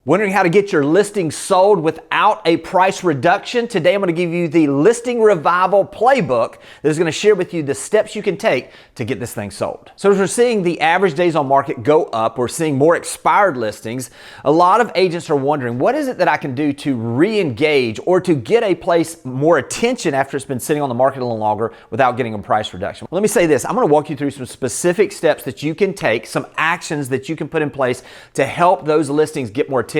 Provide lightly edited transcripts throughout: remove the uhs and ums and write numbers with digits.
Wondering how to get your listing sold without a price reduction? Today I'm going to give you the Listing Revival Playbook that is going to share with you the steps you can take to get this thing sold. So as we're seeing the average days on market go up, we're seeing more expired listings. A lot of agents are wondering, what is it that I can do to re-engage or to get a place more attention after it's been sitting on the market a little longer without getting a price reduction? Let me say this, I'm going to walk you through some specific steps that you can take, some actions that you can put in place to help those listings get more attention,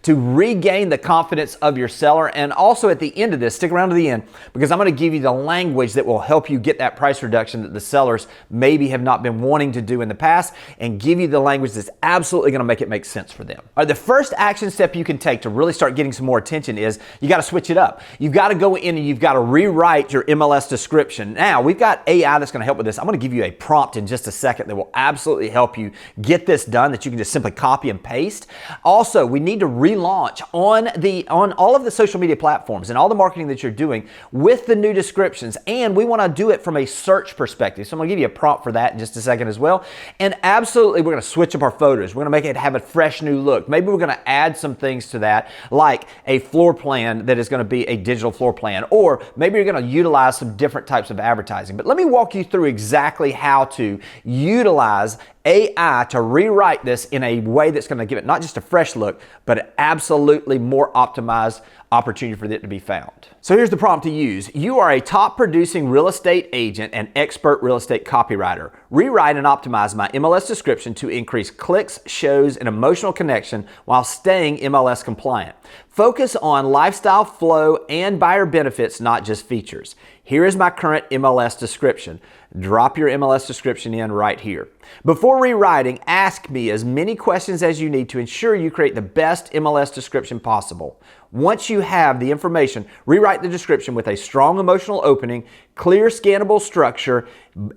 to regain the confidence of your seller. And also at the end of this, stick around to the end, because I'm going to give you the language that will help you get that price reduction that the sellers maybe have not been wanting to do in the past, and give you the language that's absolutely going to make it make sense for them. All right, the first action step you can take to really start getting some more attention is you got to switch it up. You've got to go in and you've got to rewrite your MLS description. Now, we've got AI that's going to help with this. I'm going to give you a prompt in just a second that will absolutely help you get this done, that you can just simply copy and paste. Also, we need to relaunch on all of the social media platforms and all the marketing that you're doing with the new descriptions, and we want to do it from a search perspective. So I'm going to give you a prompt for that in just a second as well. And absolutely, we're going to switch up our photos. We're going to make it have a fresh new look. Maybe we're going to add some things to that, like a floor plan that is going to be a digital floor plan, or maybe you're going to utilize some different types of advertising. But let me walk you through exactly how to utilize AI to rewrite this in a way that's going to give it not just a fresh look, but an absolutely more optimized opportunity for it to be found. So here's the prompt to use. You are a top producing real estate agent and expert real estate copywriter. Rewrite and optimize my MLS description to increase clicks, shows, and emotional connection while staying MLS compliant. Focus on lifestyle flow and buyer benefits, not just features. Here is my current MLS description. Drop your MLS description in right here. Before rewriting, ask me as many questions as you need to ensure you create the best MLS description possible. Once you have the information, rewrite the description with a strong emotional opening, clear scannable structure,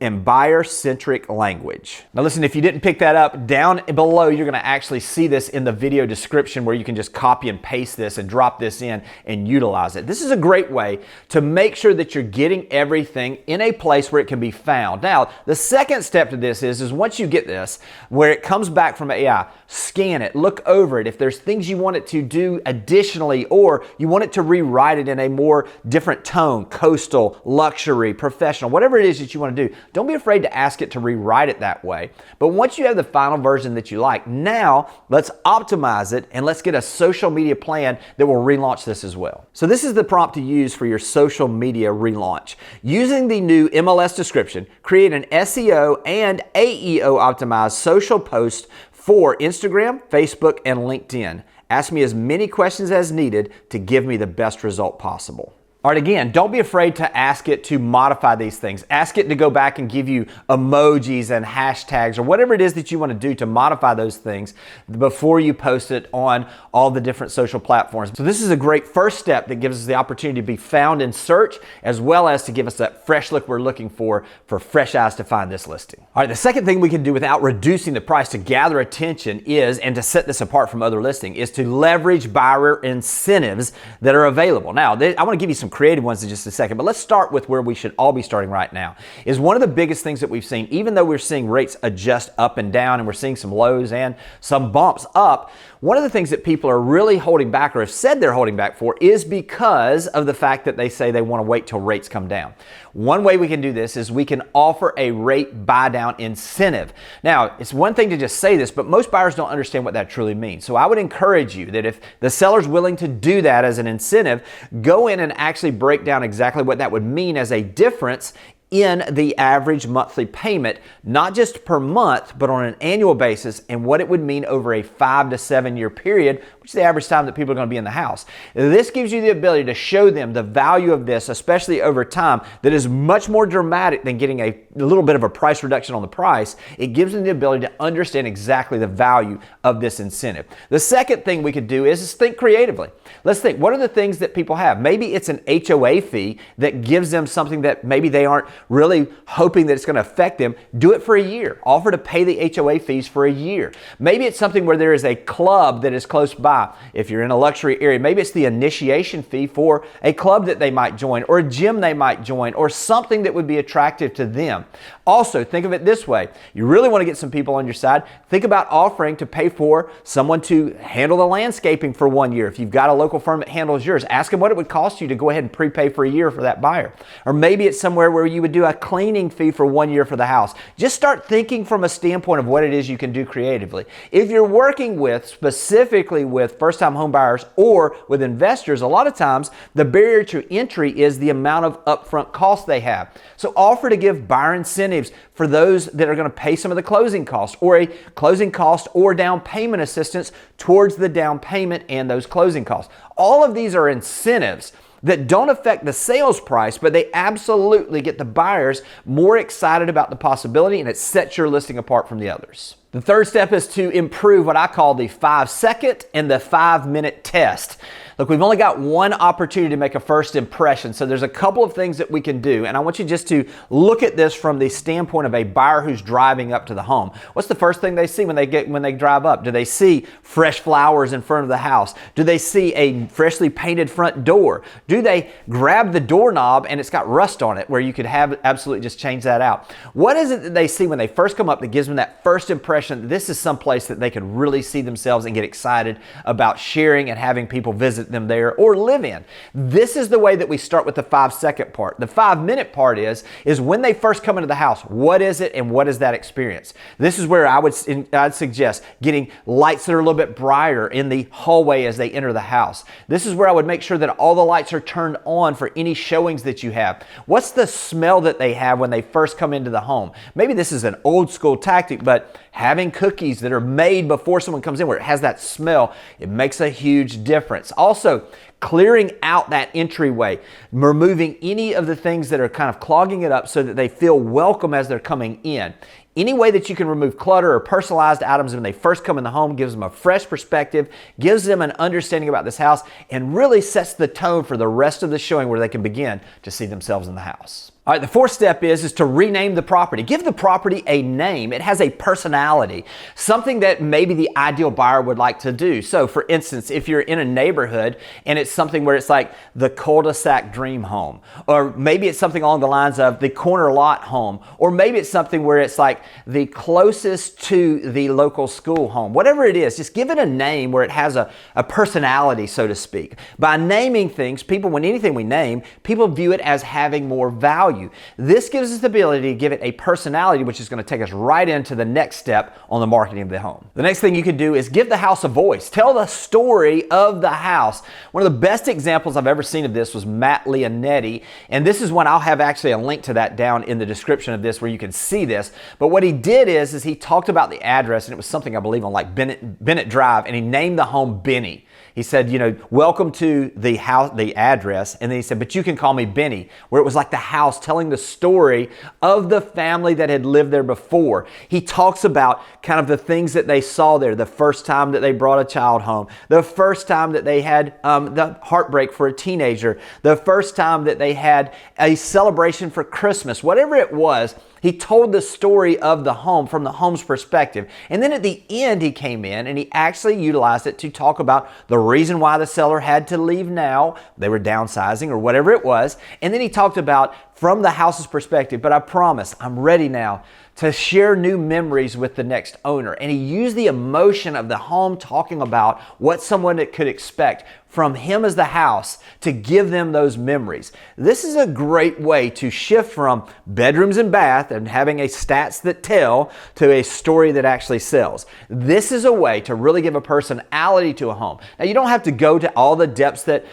and buyer-centric language. Now listen, if you didn't pick that up, down below you're going to actually see this in the video description where you can just copy and paste this and drop this in and utilize it. This is a great way to make sure that you're getting everything in a place where it can be found. Now, the second step to this is once you get this, where it comes back from AI, scan it, look over it. If there's things you want it to do additionally, or you want it to rewrite it in a more different tone, coastal, luxury, professional, whatever it is that you want to do, don't be afraid to ask it to rewrite it that way. But once you have the final version that you like, now let's optimize it and let's get a social media plan that will relaunch this as well. So this is the prompt to use for your social media relaunch. Using the new MLS description, create an SEO and AEO optimized social post for Instagram, Facebook, and LinkedIn. Ask me as many questions as needed to give me the best result possible. All right, again, don't be afraid to ask it to modify these things. Ask it to go back and give you emojis and hashtags or whatever it is that you want to do to modify those things before you post it on all the different social platforms. So this is a great first step that gives us the opportunity to be found in search, as well as to give us that fresh look we're looking for fresh eyes to find this listing. All right, the second thing we can do without reducing the price to gather attention is, and to set this apart from other listings, is to leverage buyer incentives that are available. Now, I want to give you some creative ones in just a second, but let's start with where we should all be starting right now. Is one of the biggest things that we've seen, even though we're seeing rates adjust up and down and we're seeing some lows and some bumps up, one of the things that people are really holding back or have said they're holding back for is because of the fact that they say they want to wait till rates come down. One way we can do this is we can offer a rate buy down incentive. Now, it's one thing to just say this, but most buyers don't understand what that truly means. So I would encourage you that if the seller's willing to do that as an incentive, go in and actually break down exactly what that would mean as a difference in the average monthly payment, not just per month, but on an annual basis, and what it would mean over a 5 to 7 year period, which is the average time that people are going to be in the house. This gives you the ability to show them the value of this, especially over time, that is much more dramatic than getting a little bit of a price reduction on the price. It gives them the ability to understand exactly the value of this incentive. The second thing we could do is think creatively. Let's think, what are the things that people have? Maybe it's an HOA fee that gives them something that maybe they aren't really hoping that it's going to affect them, do it for a year. Offer to pay the HOA fees for a year. Maybe it's something where there is a club that is close by. If you're in a luxury area, maybe it's the initiation fee for a club that they might join, or a gym they might join, or something that would be attractive to them. Also, think of it this way. You really want to get some people on your side. Think about offering to pay for someone to handle the landscaping for 1 year. If you've got a local firm that handles yours, ask them what it would cost you to go ahead and prepay for a year for that buyer. Or maybe it's somewhere where you would do a cleaning fee for 1 year for the house. Just start thinking from a standpoint of what it is you can do creatively. If you're working with, specifically with first-time home buyers or with investors, a lot of times the barrier to entry is the amount of upfront costs they have. So offer to give buyer incentives for those that are going to pay some of the closing costs, or a closing cost or down payment assistance towards the down payment and those closing costs. All of these are incentives that don't affect the sales price, but they absolutely get the buyers more excited about the possibility, and it sets your listing apart from the others. The third step is to improve what I call the 5-second and the 5-minute test. Look, we've only got one opportunity to make a first impression, so there's a couple of things that we can do, and I want you just to look at this from the standpoint of a buyer who's driving up to the home. What's the first thing they see when they drive up? Do they see fresh flowers in front of the house? Do they see a freshly painted front door? Do they grab the doorknob and it's got rust on it where you could have absolutely just change that out? What is it that they see when they first come up that gives them that first impression that this is someplace that they could really see themselves and get excited about sharing and having people visit them there or live in? This is the way that we start with the 5-second part. The 5-minute part is when they first come into the house, what is it and what is that experience? This is where I'd suggest getting lights that are a little bit brighter in the hallway as they enter the house. This is where I would make sure that all the lights are turned on for any showings that you have. What's the smell that they have when they first come into the home? Maybe this is an old school tactic, but having cookies that are made before someone comes in where it has that smell, it makes a huge difference. Also, clearing out that entryway, removing any of the things that are kind of clogging it up so that they feel welcome as they're coming in. Any way that you can remove clutter or personalized items when they first come in the home gives them a fresh perspective, gives them an understanding about this house, and really sets the tone for the rest of the showing where they can begin to see themselves in the house. All right, the fourth step is to rename the property. Give the property a name. It has a personality, something that maybe the ideal buyer would like to do. So for instance, if you're in a neighborhood and it's something where it's like the cul-de-sac dream home, or maybe it's something along the lines of the corner lot home, or maybe it's something where it's like the closest to the local school home. Whatever it is, just give it a name where it has a personality, so to speak. By naming things, when anything we name, people view it as having more value. This gives us the ability to give it a personality, which is going to take us right into the next step on the marketing of the home. The next thing you can do is give the house a voice. Tell the story of the house. One of the best examples I've ever seen of this was Matt Leonetti, and this is one I'll have actually a link to that down in the description of this where you can see this. But what he did is he talked about the address, and it was something I believe on like Bennett Drive, and he named the home Benny. He said, welcome to the house, the address. And then he said, but you can call me Benny, where it was like the house telling the story of the family that had lived there before. He talks about kind of the things that they saw there, the first time that they brought a child home, the first time that they had the heartbreak for a teenager, the first time that they had a celebration for Christmas, whatever it was. He told the story of the home from the home's perspective. And then at the end, he came in and he actually utilized it to talk about the reason why the seller had to leave now. They were downsizing or whatever it was. And then he talked about from the house's perspective, but I promise I'm ready now to share new memories with the next owner. And he used the emotion of the home talking about what someone could expect from him as the house to give them those memories. This is a great way to shift from bedrooms and bath and having a stats that tell to a story that actually sells. This is a way to really give a personality to a home. Now, you don't have to go to all the depths that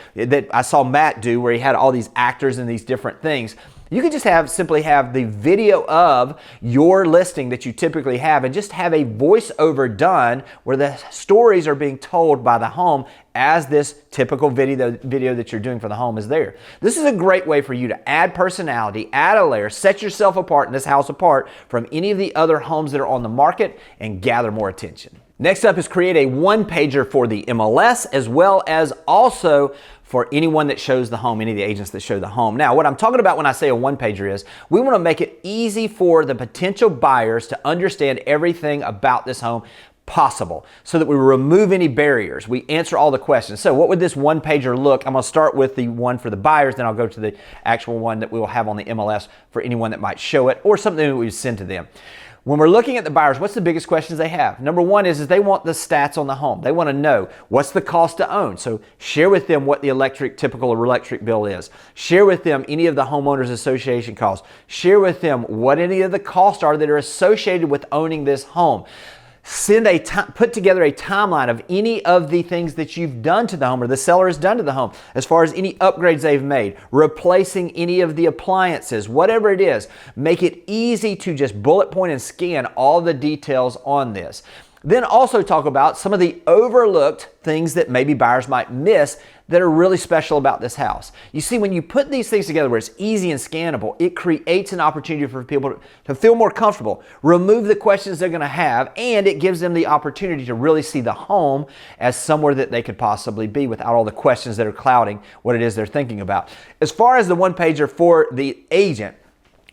I saw Matt do where he had all these actors and these different things. You can just simply have the video of your listing that you typically have and just have a voiceover done where the stories are being told by the home as this typical video that you're doing for the home is there. This is a great way for you to add personality, add a layer, set yourself apart in this house apart from any of the other homes that are on the market and gather more attention. Next up is create a one-pager for the MLS as well as also for anyone that shows the home, any of the agents that show the home. Now, what I'm talking about when I say a one-pager is we want to make it easy for the potential buyers to understand everything about this home possible so that we remove any barriers. We answer all the questions. So what would this one-pager look? I'm going to start with the one for the buyers, then I'll go to the actual one that we will have on the MLS for anyone that might show it or something that we would send to them. When we're looking at the buyers, what's the biggest questions they have? Number one is they want the stats on the home. They want to know what's the cost to own. So share with them what the typical electric bill is. Share with them any of the homeowners association costs. Share with them what any of the costs are that are associated with owning this home. Put together a timeline of any of the things that you've done to the home or the seller has done to the home as far as any upgrades they've made, replacing any of the appliances, whatever it is. Make it easy to just bullet point and scan all the details on this. Then also talk about some of the overlooked things that maybe buyers might miss that are really special about this house. You see, when you put these things together where it's easy and scannable, it creates an opportunity for people to feel more comfortable, remove the questions they're going to have, and it gives them the opportunity to really see the home as somewhere that they could possibly be without all the questions that are clouding what it is they're thinking about. As far as the one-pager for the agent,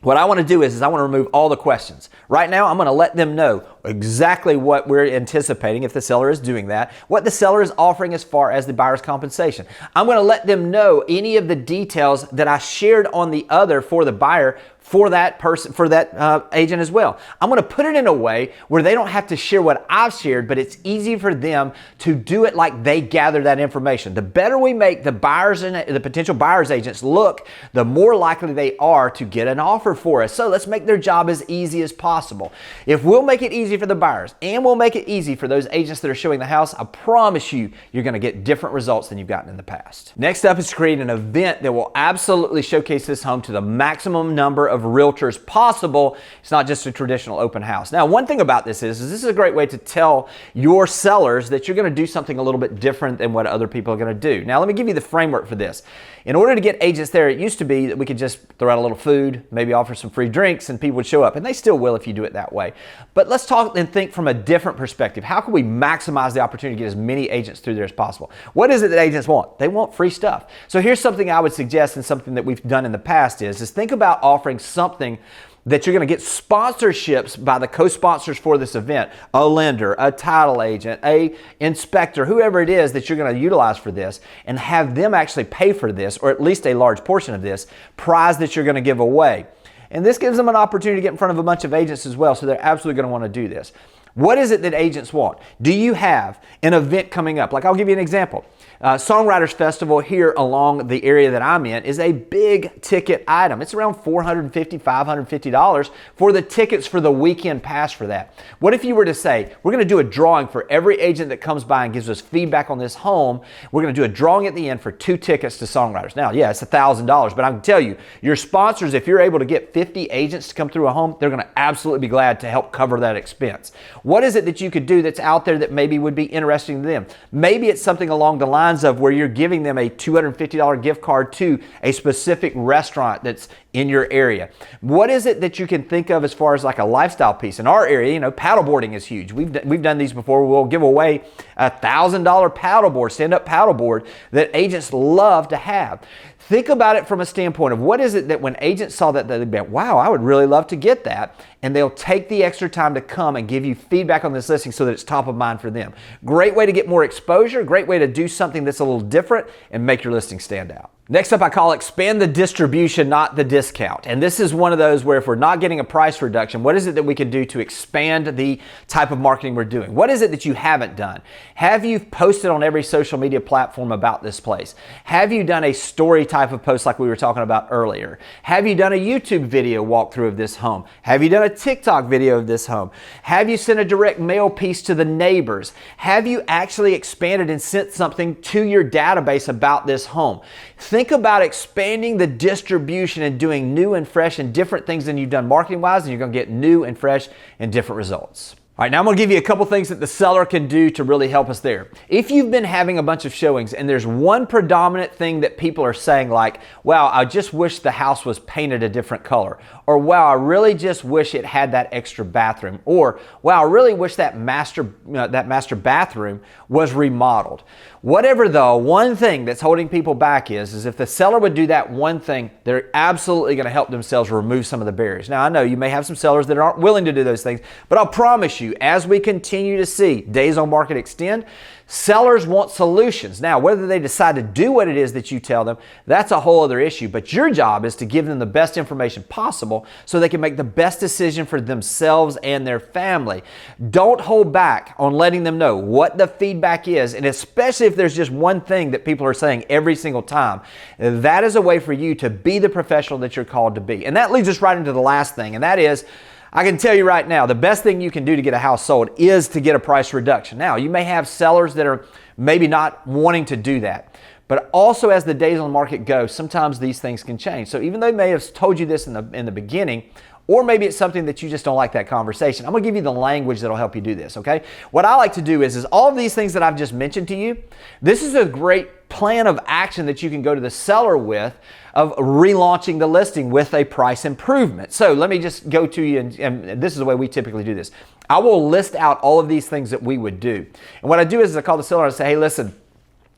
what I want to do is I want to remove all the questions. Right now, I'm going to let them know exactly what we're anticipating if the seller is doing that, what the seller is offering as far as the buyer's compensation. I'm going to let them know any of the details that I shared on the other for the buyer for that person, for that agent as well. I'm going to put it in a way where they don't have to share what I've shared, but it's easy for them to do it like they gather that information. The better we make the buyers and the potential buyers agents look, the more likely they are to get an offer for us. So let's make their job as easy as possible. If we'll make it easy for the buyers and we'll make it easy for those agents that are showing the house, I promise you, you're going to get different results than you've gotten in the past. Next up is to create an event that will absolutely showcase this home to the maximum number of realtors possible. It's not just a traditional open house. Now, one thing about this is this is a great way to tell your sellers that you're going to do something a little bit different than what other people are going to do. Now, let me give you the framework for this. In order to get agents there, it used to be that we could just throw out a little food, maybe offer some free drinks, and people would show up. And they still will if you do it that way. But let's talk and think from a different perspective. How can we maximize the opportunity to get as many agents through there as possible? What is it that agents want? They want free stuff. So here's something I would suggest, and something that we've done in the past is think about offering something that you're going to get sponsorships by the co-sponsors for this event, a lender, a title agent, a inspector, whoever it is that you're going to utilize for this, and have them actually pay for this, or at least a large portion of this prize that you're going to give away. And this gives them an opportunity to get in front of a bunch of agents as well, so they're absolutely going to want to do this. What is it that agents want? Do you have an event coming up? Like, I'll give you an example. Songwriters Festival here along the area that I'm in is a big ticket item. It's around $450, $550 for the tickets for the weekend pass for that. What if you were to say, we're going to do a drawing for every agent that comes by and gives us feedback on this home. We're going to do a drawing at the end for 2 tickets to Songwriters. Now, yeah, it's $1,000, but I can tell you, your sponsors, if you're able to get 50 agents to come through a home, they're going to absolutely be glad to help cover that expense. What is it that you could do that's out there that maybe would be interesting to them? Maybe it's something along the lines of where you're giving them a $250 gift card to a specific restaurant that's in your area. What is it that you can think of as far as like a lifestyle piece? In our area, you know, paddleboarding is huge. We've done these before. We'll give away a $1,000 paddleboard, stand-up paddleboard that agents love to have. Think about it from a standpoint of what is it that when agents saw that, they'd be like, wow, I would really love to get that. And they'll take the extra time to come and give you feedback on this listing so that it's top of mind for them. Great way to get more exposure, great way to do something that's a little different and make your listing stand out. Next up, I call expand the distribution, not the discount. And this is one of those where if we're not getting a price reduction, what is it that we can do to expand the type of marketing we're doing? What is it that you haven't done? Have you posted on every social media platform about this place? Have you done a story type of post like we were talking about earlier? Have you done a YouTube video walkthrough of this home? Have you done a TikTok video of this home? Have you sent a direct mail piece to the neighbors? Have you actually expanded and sent something to your database about this home? Think about expanding the distribution and doing new and fresh and different things than you've done marketing-wise, and you're going to get new and fresh and different results. All right, now I'm gonna give you a couple things that the seller can do to really help us there. If you've been having a bunch of showings and there's one predominant thing that people are saying like, wow, I just wish the house was painted a different color, or wow, I really just wish it had that extra bathroom, or wow, I really wish that master bathroom was remodeled. Whatever the one thing that's holding people back is if the seller would do that one thing, they're absolutely gonna help themselves remove some of the barriers. Now, I know you may have some sellers that aren't willing to do those things, but I'll promise you, as we continue to see days on market extend, sellers want solutions. Now, whether they decide to do what it is that you tell them, that's a whole other issue. But your job is to give them the best information possible so they can make the best decision for themselves and their family. Don't hold back on letting them know what the feedback is, and especially if there's just one thing that people are saying every single time. That is a way for you to be the professional that you're called to be. And that leads us right into the last thing, and that is, I can tell you right now, the best thing you can do to get a house sold is to get a price reduction. Now, you may have sellers that are maybe not wanting to do that. But also as the days on the market go, sometimes these things can change. So even though they may have told you this in the beginning, or maybe it's something that you just don't like that conversation, I'm gonna give you the language that'll help you do this, okay? What I like to do is all of these things that I've just mentioned to you, this is a great plan of action that you can go to the seller with of relaunching the listing with a price improvement. So let me just go to you, and this is the way we typically do this. I will list out all of these things that we would do. And what I do is I call the seller and I say, hey, listen,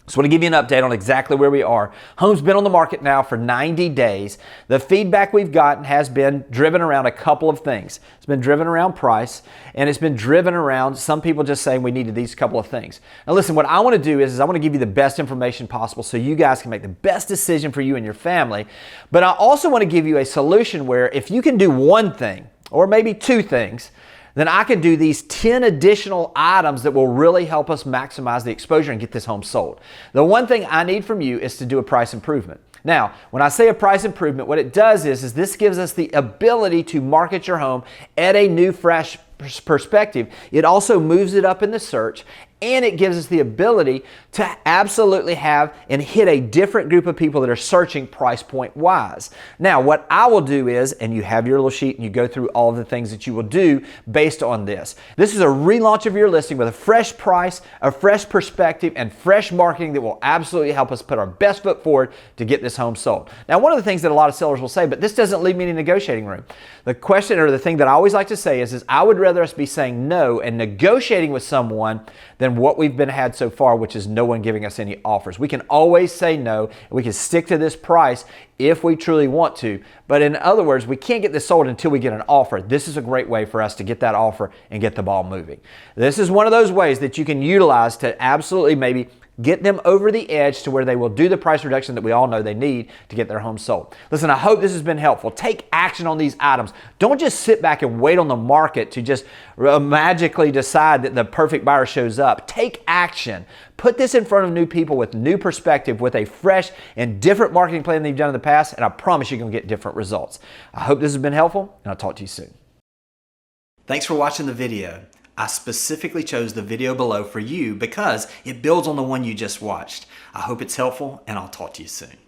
just want to give you an update on exactly where we are. Home's been on the market now for 90 days. The feedback we've gotten has been driven around a couple of things. It's been driven around price, and it's been driven around some people just saying we needed these couple of things. Now listen, what I want to do is I want to give you the best information possible so you guys can make the best decision for you and your family. But I also want to give you a solution where if you can do one thing, or maybe two things, then I can do these 10 additional items that will really help us maximize the exposure and get this home sold. The one thing I need from you is to do a price improvement. Now, when I say a price improvement, what it does is this gives us the ability to market your home at a new, fresh perspective. It also moves it up in the search, and it gives us the ability to absolutely have and hit a different group of people that are searching price point wise. Now, what I will do is, and you have your little sheet and you go through all of the things that you will do based on this. This is a relaunch of your listing with a fresh price, a fresh perspective, and fresh marketing that will absolutely help us put our best foot forward to get this home sold. Now, one of the things that a lot of sellers will say, but this doesn't leave me any negotiating room. The question, or the thing that I always like to say is I would rather us be saying no and negotiating with someone than what we've been had so far, which is no one giving us any offers. We can always say no, and we can stick to this price if we truly want to. But in other words, we can't get this sold until we get an offer. This is a great way for us to get that offer and get the ball moving. This is one of those ways that you can utilize to absolutely maybe get them over the edge to where they will do the price reduction that we all know they need to get their home sold. Listen, I hope this has been helpful. Take action on these items. Don't just sit back and wait on the market to just magically decide that the perfect buyer shows up. Take action. Put this in front of new people with new perspective, with a fresh and different marketing plan than you've done in the past, and I promise you're going to get different results. I hope this has been helpful, and I'll talk to you soon. Thanks for watching the video. I specifically chose the video below for you because it builds on the one you just watched. I hope it's helpful, and I'll talk to you soon.